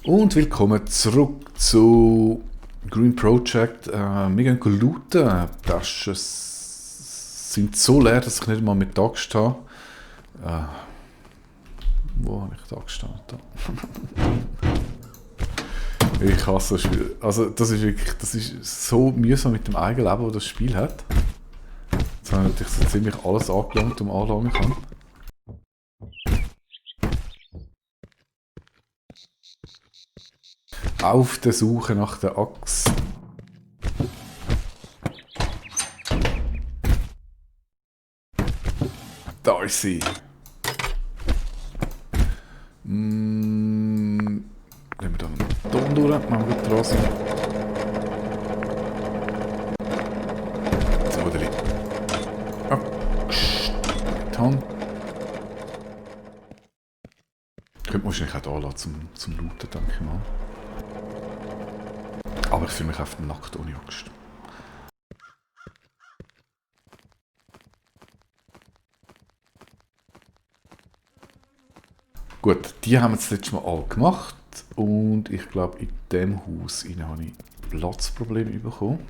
Und willkommen zurück zu Green Project. Wir gehen looten. Die Taschen sind so leer, dass ich nicht mal mit da stehe. Wo habe ich da gestanden? Da. Ich hasse das Spiel. Also das ist so mühsam mit dem eigenen Leben, das das Spiel hat. Jetzt habe ich natürlich so ziemlich alles angelangt, um anlangen kann. Auf der Suche nach der Axt. Da ist sie. Nehmen wir da einen Ton durch, machen wir draußen. So, der liegt. Die Hand. Könnte man wahrscheinlich auch da lassen, zum Looten, denke ich mal. Aber ich fühle mich einfach nackt ohne Axt. Gut, die haben wir das letzte Mal alle gemacht. Und ich glaube, in diesem Haus habe ich Platzprobleme bekommen.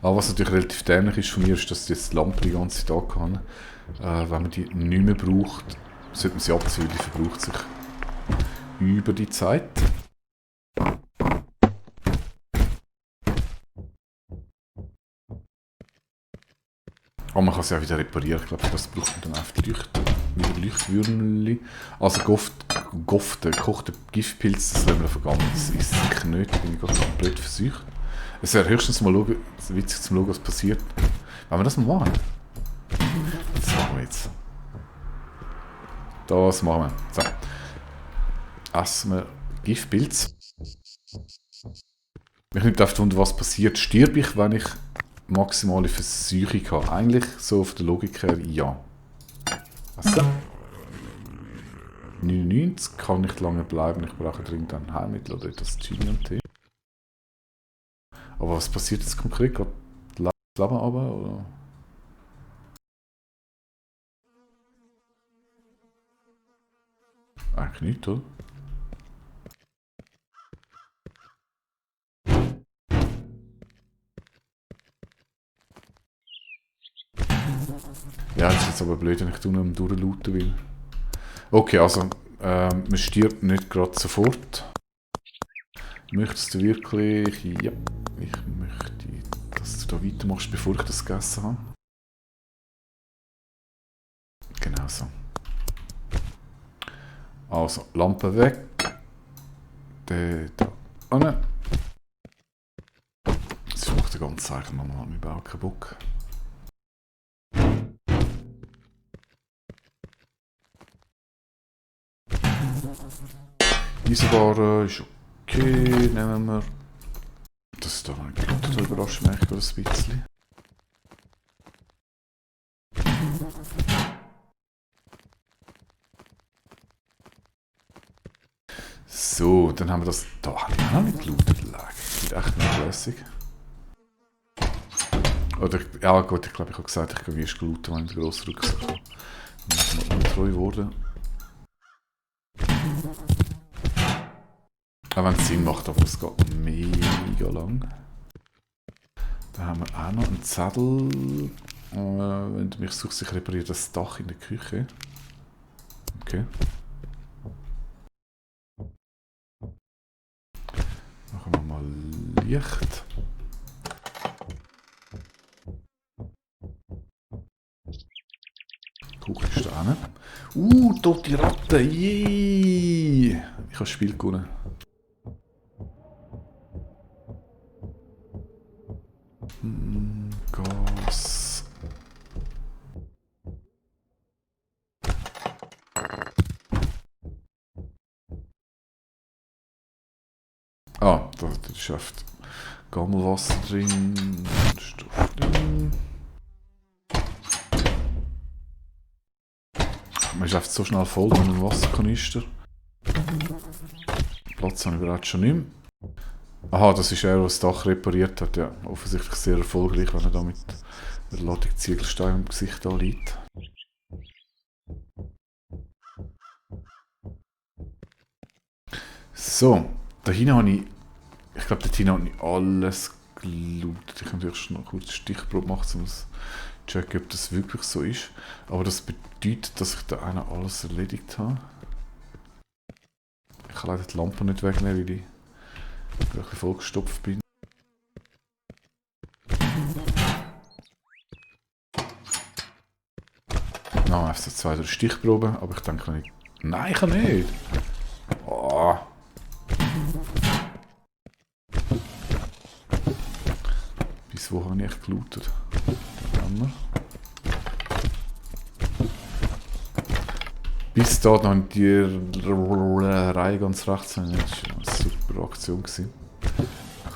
Aber was natürlich relativ dämlich ist von mir, ist, dass ich jetzt die Lampe die ganze Zeit kann. Wenn man die nicht mehr braucht, sollte man sie abziehen, die verbraucht sich über die Zeit. Aber man kann sie auch wieder reparieren. Ich glaube, das braucht man dann auf die Leuchtwürmchen. Also gekochte Giftpilz, das lassen wir vergangen. Das ist sicher nicht. Da bin ich gerade komplett versucht. Es wäre höchstens mal witzig zu schauen, was passiert. Wenn wir das mal machen? Das machen wir jetzt. Das machen wir. So. Essen wir Giftpilz. Mich nicht auf wundern, was passiert. Stirb ich, wenn ich maximale Versuchung habe? Eigentlich so auf der Logik her, ja. Also. 99 kann nicht lange bleiben. Ich brauche dringend ein Heilmittel oder etwas Tee. Aber was passiert jetzt konkret? Geht das Leben runter, oder? Eigentlich nicht, oder? Ja, das ist jetzt aber blöd, wenn ich unten durchlooten will. Okay, also, man stirbt nicht gerade sofort. Möchtest du wirklich... Ja, ich möchte, dass du da weitermachst, bevor ich das gegessen habe. Genau so. Also, Lampe weg. Da unten. Das macht den ganzen Zeichen nochmal mit Bau kaputt. Eisenbahn ist okay, nehmen wir. Das ist da ein Glut, da überrascht mich gerade ein bisschen. So, dann haben wir das. Da habe ich noch nicht gelootet. Das ist echt nicht lässig. Oder, ja gut, ich glaube, ich habe gesagt, ich gehe wie gelootet, wenn ich den grossen Rucksack habe. Dann ist mal untreu geworden. Auch wenn es Sinn macht, aber es geht mega lang. Da haben wir auch noch einen Zettel. Wenn du mich suchst, ich repariere das Dach in der Küche. Okay. Machen wir mal Licht. Kuchen ist da hinten. Tote Ratte! Yay! Ich habe das Spiel gewonnen. Gas. Da schafft Gammelwasser drin. Stoff drin. Man ist einfach so schnell voll mit einem Wasserkanister. Platz habe ich bereits schon nicht mehr. Aha, das ist er, der das Dach repariert hat. Ja, offensichtlich sehr erfolgreich, wenn er da mit der Ladung Ziegelstein im Gesicht anliegt. So, da hinten habe ich... Ich glaube, dort hinten habe ich alles gelootet. Ich kann natürlich schon noch kurz eine Stichprobe machen, um zu checken, ob das wirklich so ist. Aber das bedeutet, dass ich da einen alles erledigt habe. Ich kann leider die Lampe nicht wegnehmen, weil ich ein bisschen vollgestopft bin. Noch einfach so 2, 3 Stichproben, aber ich denke nicht. Nein, ich kann nicht! Oh. Bis wo habe ich echt gelootet? Da haben wir. Bis da dann die Reihe ganz rechts haben. Das war eine super Aktion. Ich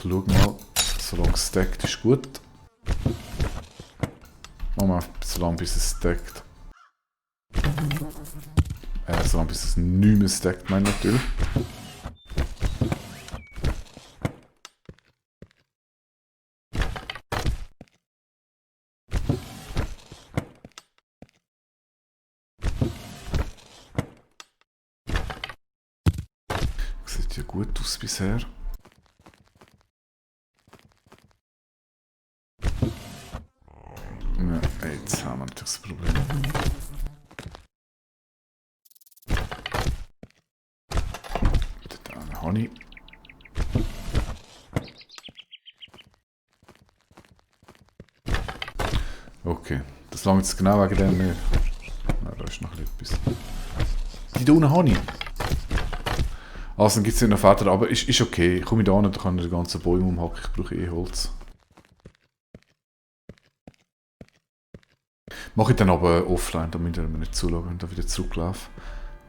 schaue mal, solange es stackt ist gut. Machen wir so lange bis es stackt. So lange bis es nicht mehr stackt, meine ich natürlich. Sieht ja gut aus bisher. Ja, jetzt haben wir natürlich das Problem. Dann habe ich. Okay, das lange jetzt genau wegen dem nicht. Nein, da ist noch etwas. Die da unten habe ich. Also dann gibt es ja noch Federn, aber ist okay. Ich komme da hin, da kann ich die ganzen Bäume umhacken. Ich brauche eh Holz. Mache ich dann aber offline, damit wir nicht zuschauen, wenn ich wieder zurücklaufe.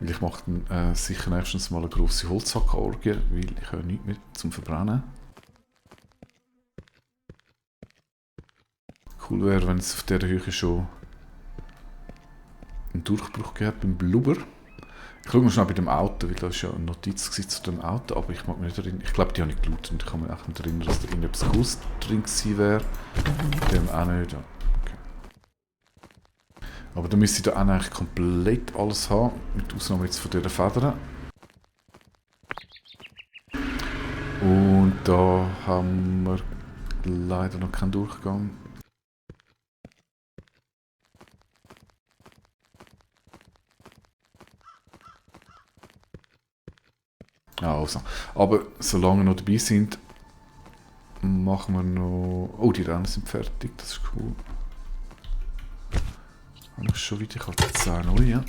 Weil ich mache dann sicher nächstens mal eine grosse Holzhackorgie, weil ich habe nichts mehr zum Verbrennen. Cool wäre, wenn es auf dieser Höhe schon einen Durchbruch gäbe beim Blubber. Ich schaue mal schnell bei dem Auto, weil da war ja eine Notiz zu dem Auto, aber ich mag mich nicht erinnern. Ich glaube, die habe ich gelootet und ich kann mich auch nicht erinnern, dass da irgendetwas Cooles drin gewesen wäre. Dem auch nicht. Ja. Okay. Aber da müsste ich da auch eigentlich komplett alles haben, mit Ausnahme jetzt von dieser Federn. Und da haben wir leider noch keinen Durchgang. Also. Aber solange wir noch dabei sind, machen wir noch... Oh, die Rennen sind fertig, das ist cool. Habe ich schon wieder, ich habe 10 neue.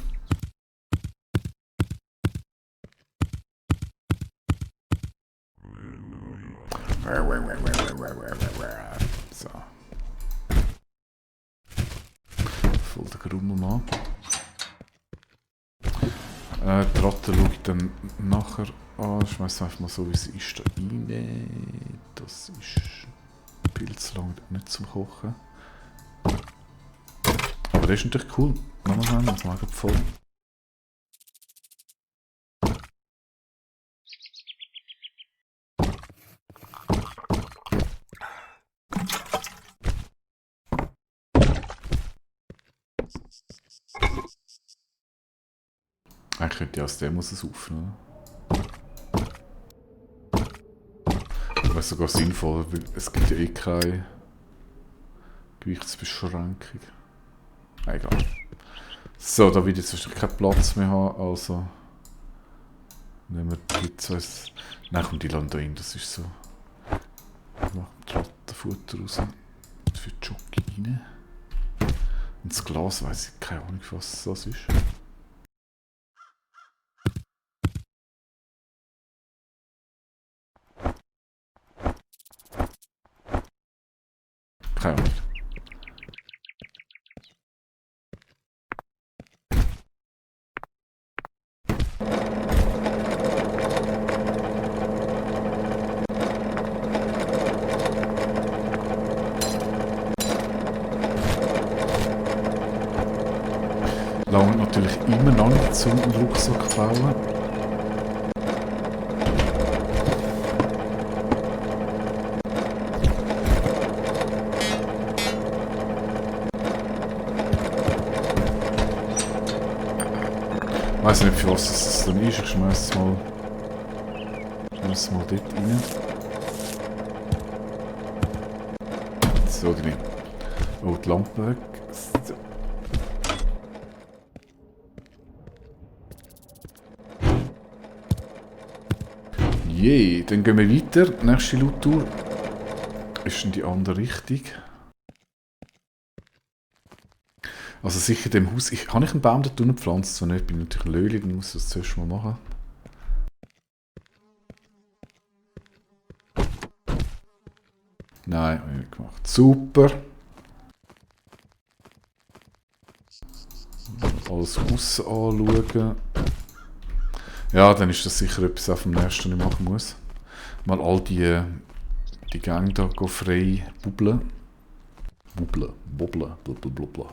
So. Voll der Grummelmann. Die Ratte schaue ich dann nachher an. Ich schmeiße einfach mal so, wie sie ist, da rein. Das ist pilzlang nicht zum Kochen. Aber das ist natürlich cool. Nochmal rein, das mag ich voll. Eigentlich könnte ich aus dem muss es aufnehmen. Aber sogar sinnvoll, weil es gibt ja eh keine Gewichtsbeschränkung. Egal. So, da wird jetzt wahrscheinlich keinen Platz mehr haben, also nehmen wir die zwei. Nein, kommt die Land rein, das ist so. Ich mache die Rattenfutter raus. Für die Jockey rein. Und das Glas weiss ich keine Ahnung, was das ist. Keine Ahnung. Lange natürlich immer noch nicht zum Rucksack klauen. Ich weiß nicht, für was das dann ist. Ich schmeiß es mal Ich muss mal dort rein. So drin. Oh, die Lampe weg. So. Je, dann gehen wir weiter. Nächste Loot-Tour ist in die andere Richtung. Also sicher in dem Haus. Kann ich einen Baum da unten gepflanzt? So nicht, bin ich natürlich Löli, dann muss ich das zuerst mal machen. Nein, habe ich nicht gemacht. Super. Alles aussen anschauen. Ja, dann ist das sicher etwas auf dem nächsten, was ich machen muss. Mal all die Gänge da frei bubbeln. Bubbeln, bubbeln, bubbeln, bubbeln.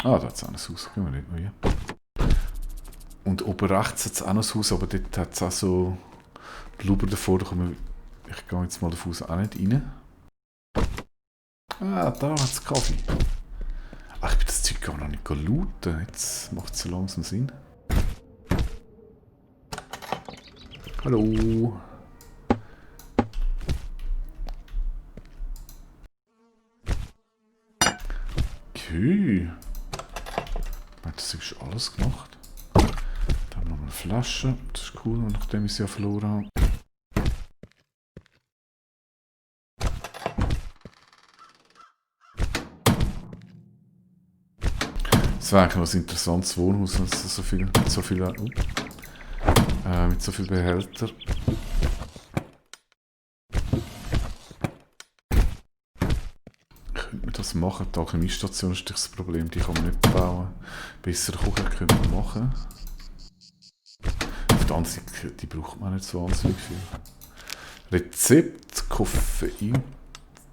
Ah, da hat es auch ein Haus. Gehen wir nicht mehr hier. Und oben rechts hat es auch noch ein Haus, aber dort hat es auch so Blubber davor. Ich gehe jetzt mal davon aus, auch nicht rein. Ah, da hat es Kaffee. Ach, ich bin das Zeug gar noch nicht looten. Jetzt macht es so langsam Sinn. Hallo. Okay. Das ist alles gemacht. Da haben wir noch eine Flasche. Das ist cool, nachdem ich sie ja verloren habe. Das wäre eigentlich ein interessantes Wohnhaus, wenn es mit so viel Behälter. Könnte man das machen? Die Alchemiestation ist das Problem, die kann man nicht bauen. Bessere Kuchen können wir machen. Auf der anderen Seite, die braucht man nicht so wahnsinnig viel. Rezept, Koffein,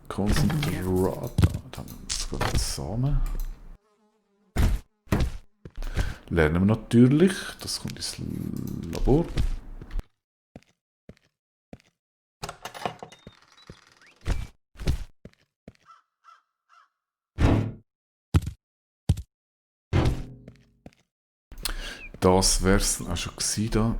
Konzentrat, da haben wir sogar Samen. Lernen wir natürlich, das kommt ins Labor. Das wäre es auch schon gewesen da.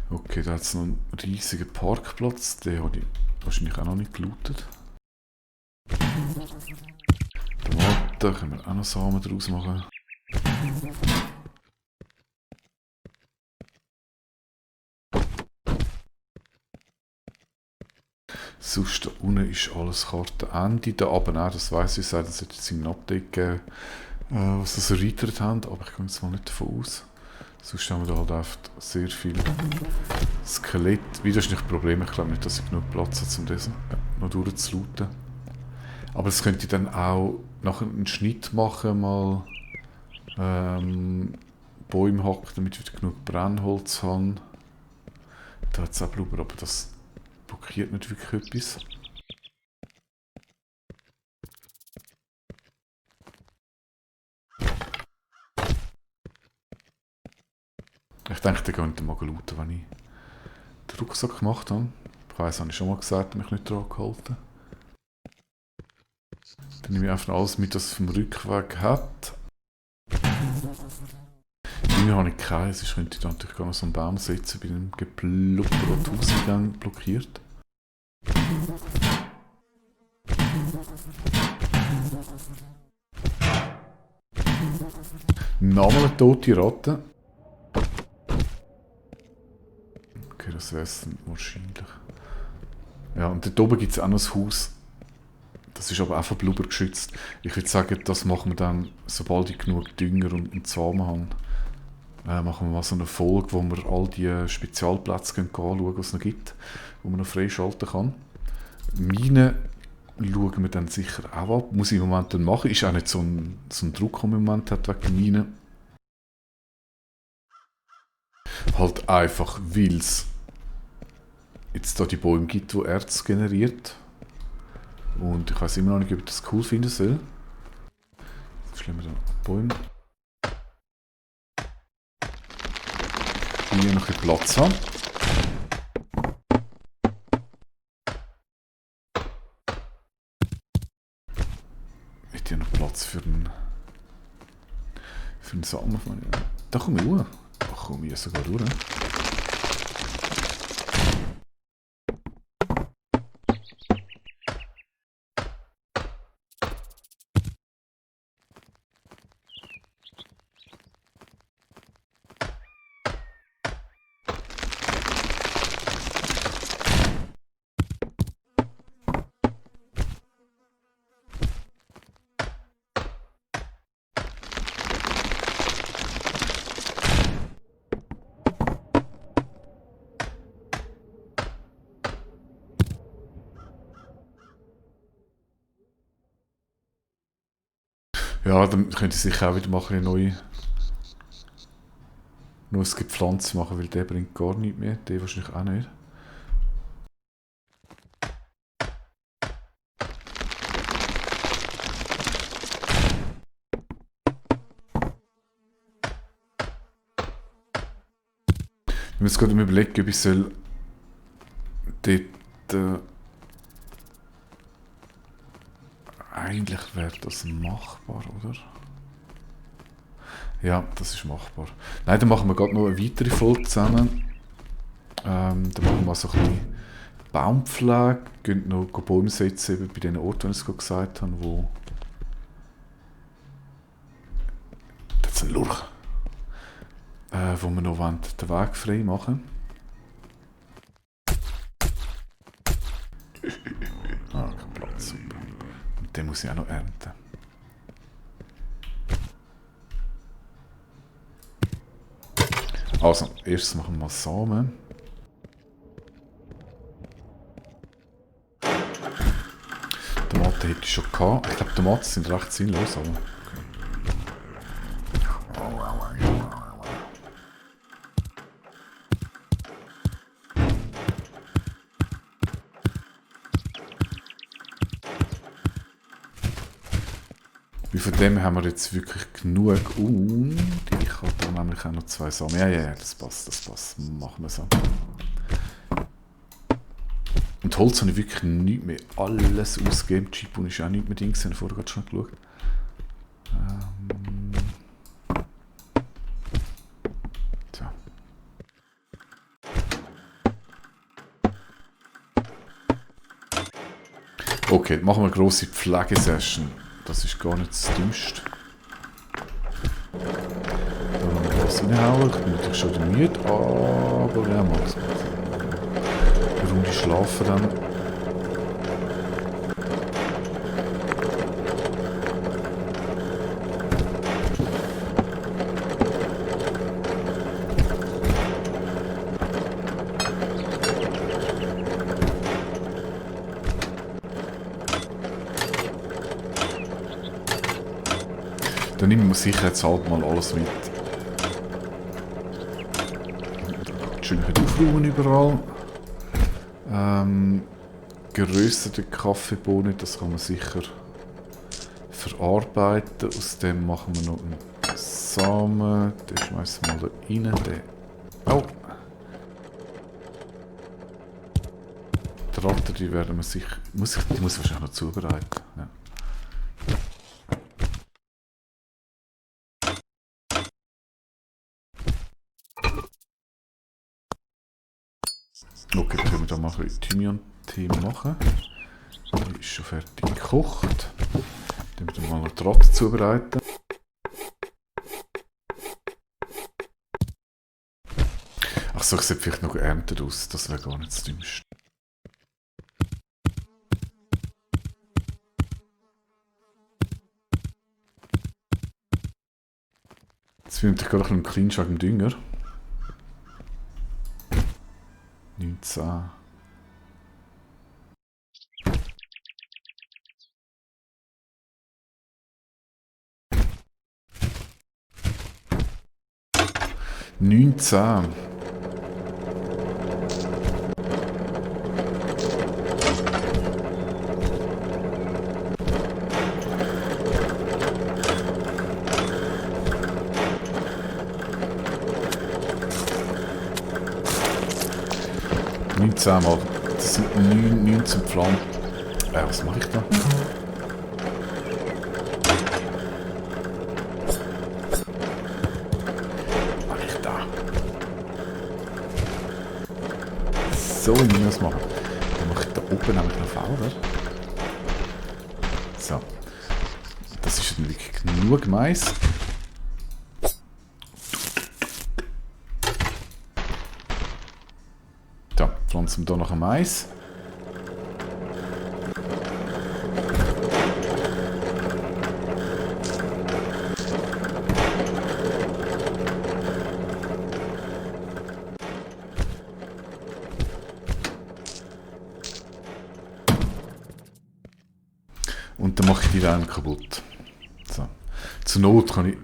Okay, da hat es noch einen riesigen Parkplatz. Den habe ich wahrscheinlich auch noch nicht gelootet. Da können wir auch noch Samen draus machen. Sonst da unten ist alles Kartenende. Da oben auch, das weiss ich, es sollte jetzt ein Update geben, was das erweitert haben, aber ich gehe jetzt mal nicht davon aus. Sonst haben wir da halt oft sehr viel Skelett. Wieder ist nicht ein Problem, ich glaube nicht, dass ich genug Platz habe, um das noch durchzulooten. Aber es könnte ich dann auch nachher einen Schnitt machen, mal Bäume hacken, damit ich wieder genug Brennholz habe. Da hat es auch Blubber, aber das blockiert nicht wirklich etwas. Ich denke, der könnte mal looten, wenn ich den Rucksack gemacht habe. Ich weiss, habe ich schon mal gesagt, mich nicht dran gehalten. Dann nehme ich einfach alles mit, was es vom Rückweg hat. Irgendwie habe ich keinen, sonst könnte ich da natürlich gar noch so einen Baum setzen, bei dem Geplubber und Hauseingang blockiert. Nochmal eine tote Ratte. Okay, das wäre es wahrscheinlich. Ja, und dort oben gibt es auch noch ein Haus. Das ist aber auch von Blubber geschützt. Ich würde sagen, das machen wir dann, sobald ich genug Dünger und Samen habe. Machen wir mal so eine Folge, wo wir all die Spezialplätze anschauen, was es noch gibt, wo man noch freischalten kann. Minen schauen wir dann sicher auch ab. Muss ich im Moment dann machen. Ist auch nicht so ein Druck, den man im Moment hat wegen der Minen. Halt einfach, weil es es da die Bäume gibt, die Erz generiert. Und ich weiß immer noch nicht, ob ich das cool finden soll. Jetzt schlagen wir da Bäume. Hier noch ein bisschen Platz haben. Mit hier noch Platz für einen Samen. Da komme ich hoch. Da komme ich sogar durch. Ja, dann könnte ich sicher auch wieder mal ein neues Gepflanzt machen, weil der bringt gar nichts mehr. Der wahrscheinlich auch nicht. Ich muss gerade überlegen, ob ich soll dort... eigentlich wäre das machbar, oder? Ja, das ist machbar. Nein, dann machen wir gerade noch eine weitere Folge zusammen. Dann machen wir so ein bisschen Baumpflege. Gehen noch Bäume setzen, eben bei den Orten, die ich es gerade gesagt habe, wo... Das ist ein Lurch. Wo wir noch den Weg frei machen wollen. Kein Platz, super. Und den muss ich auch noch ernten. Also, erstes machen wir mal Samen. Tomaten hätte ich schon gehabt. Ich glaube, Tomaten sind recht sinnlos, aber... Wie von dem haben wir jetzt wirklich genug. Und ich habe da nämlich auch noch 2 Samen. Ja, das passt. Machen wir so. Und Holz habe ich wirklich nichts mehr. Alles ausgegeben. Chipun ist auch nicht mehr drin. Ich habe vorher gerade schon geschaut. Tja. Okay, machen wir eine grosse Pflegesession. Das ist gar nicht das Dümmste. Da wollen wir was reinhauen. Ich bin natürlich schon müde, aber ja, mal so. Warum die schlafen dann? Dann nehmen wir sicher jetzt halt mal alles mit. Schön aufräumen überall. Geröstete Kaffeebohnen, das kann man sicher verarbeiten. Aus dem machen wir noch einen Samen. Den schmeißen wir mal da rein. Oh! Die Ratte, die werden wir sicher... Die muss ich wahrscheinlich noch zubereiten. Ja. Okay, dann können wir da mal ein bisschen Thymian-Tee machen. Die ist schon fertig gekocht. Dann müssen wir mal noch die Ratte zubereiten. Ach so, ich sehe vielleicht noch geerntet aus. Das wäre gar nicht das Dümmste. Jetzt bin ich gerade ein bisschen Kleinschlag im Dünger. 19. 19 Mal. Das sind 19 Pflanzen. Was mache ich da? Was mache ich da? So, ich muss das machen. Dann mache ich da oben nämlich noch Felder. So. Das ist dann wirklich genug Mais. Da pflanzen wir hier noch ein Mais. Und dann mache ich die dann kaputt. So. Zur Not kann ich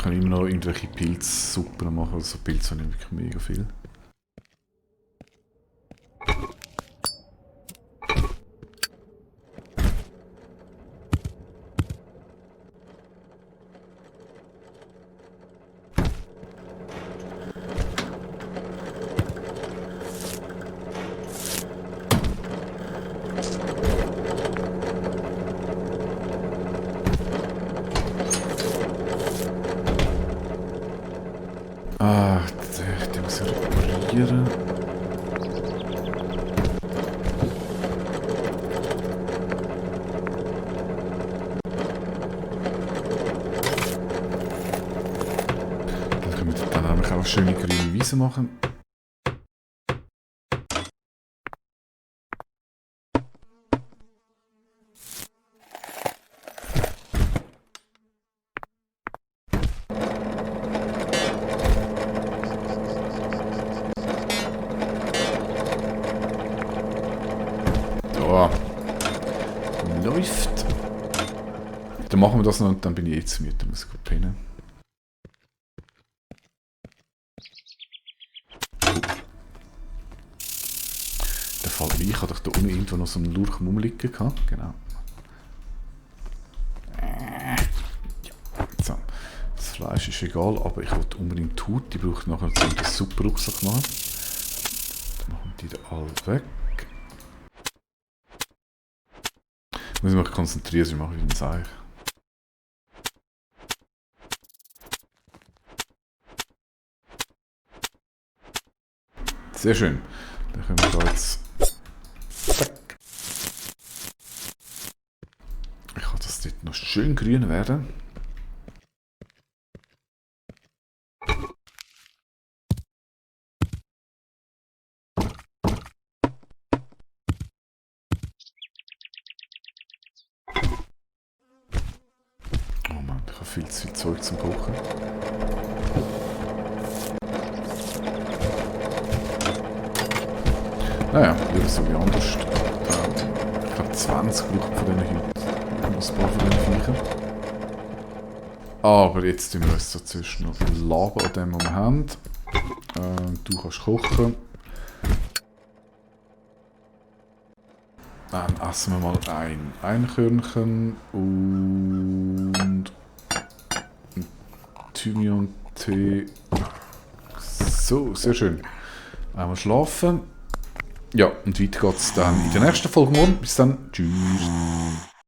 immer noch irgendwelche Pilzsuppen machen. Also Pilze habe ich wirklich mega viel. Die muss ich reparieren. Dann können wir dann nämlich auch schöne grüne Wiese machen. Läuft. Dann machen wir das noch und dann bin ich jetzt müde. Dann muss ich gut pennen. Der Fall wie, ich hatte doch da unten irgendwo noch so einen Lurch rumliegen gehabt. Genau. Ja. So. Das Fleisch ist egal, aber ich wollte unbedingt die Haut. Die braucht nachher um den Suppenrucksack machen. Dann machen die da alle weg. Ich muss mich konzentrieren, ich mache wie ein Seich. Sehr schön. Dann können wir da jetzt... Zack. Ich kann das dort noch schön grün werden. Oh Mann, ich habe viel zu viel Zeug zum Kochen. Naja, lieber so wie anders. Ich glaube 20 braucht von diesen Hüten. Ein paar von diesen Viechern. Aber jetzt tun wir uns so zuerst noch laben an dem, was wir haben. Du kannst kochen. Dann essen wir mal ein Einkörnchen und Thymian-Tee. So, sehr schön. Einmal schlafen. Ja, und weiter geht's dann in der nächsten Folge morgen. Bis dann. Tschüss.